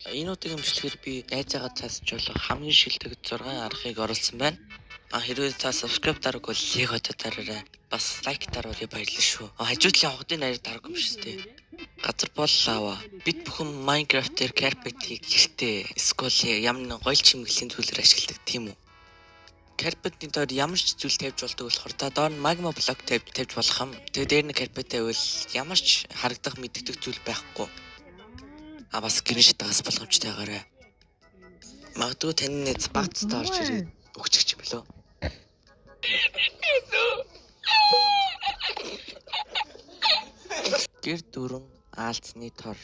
Энэ удаагийн бичлэгээр би найзаагаа цаасч болох хамгийн шилдэг 6 аргыг оруулсан байна. Хэрвээ та subscribe дараагүй бол лиг одоо дараарай. Бас лайк дараарай баярлалаа шүү. Хажуудлын хогдын нарыг дараагүй юм шүү дээ. Газар бол лава. Бид бүхэн Minecraft-ээр carpet-ийг гэртээ эсвэл ямар нэгэн гоёл чимэглэлийн зүйлээр ашигладаг тийм үү? Carpet-ийн доор ямар ч зүйл тавьж болдог болохоор та доор нь magma block тавьж болох юм. Тэгээ дээр нь carpet тавьвал ямар ч харагдах мэддэг зүйл байхгүй. Бас гэрэн шатагаас болгоомжтойгаарай. Магадгүй таны нэз багцтай орж ирээд өгчих юм болов. Гэр дүрэн аалзны тор.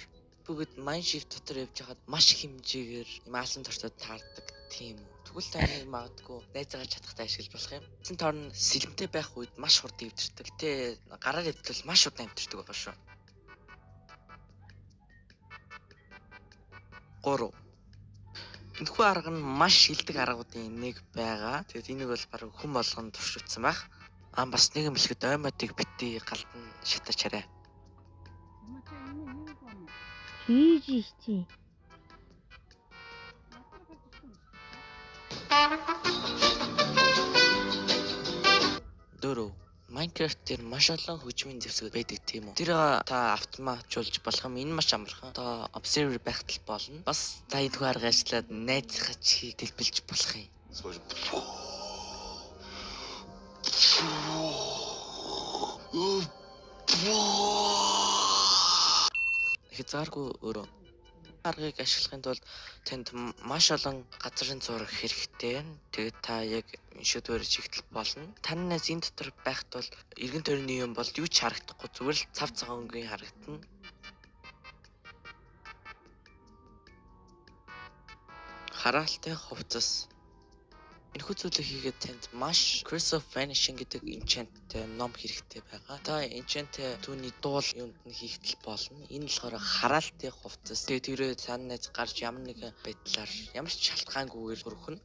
Бүгд Mineshift дотор явж хахад маш хэмжээгээр юм аалзан тортод таардаг тийм үү. Тэгвэл таны магадгүй найзаагаа чадахтай ашиглаж болох юм. Аалзан тор нь сэлэмтэй байх үед маш хурд эвдэрдэг. Гэтэ гараар эвдвэл маш удаан эвдэрдэг байгаа шүү. 3. Энэхүү арга нь маш шилдэг аргуудын нэг байгаа. Тэгээд энийг бол бараг хүн болгонд туршигдсан байх. Бас нэг юм хэлэхэд оймодыг бити галдан шатаач арай. Хийж ийцээ. Дөрөв. Minecraft дээр маш олон хөгжмийн зэвсэг байдаг тийм үү. Тэр та автоматжуулж болох юм. Энэ маш амархан. Одоо observer байхтал болно. Бас та энэхүү арга ажиллаад найзынхаа чихийг дэлбэлж болох юм. Хязгааргүй өөрөө аргыг ашиглахын тулд танд маш олон газрын зураг хэрэгтэй. Тэгээд та яг шүдвэр чигтэл болно. Таны найз энэ дотор байхад бол эргэн тойрны юм бол юу ч харагдахгүй зүгээр л цав цагаангийн харагдана. Хараалтай хувцас. Энэхүү зүйлийг хийгээд танд маш Curse of Vanishing гэдэг enchant-тэй ном хэрэгтэй байгаа. Та enchant түүний дуул юунд нь хийгдэл болно. Энэ болохоор хараалтай хувцас. Тэгээд тэрөө таны найз гарч ямар нэгэн байдлаар ямар ч шалтгаангүйгээр хүрэх нь.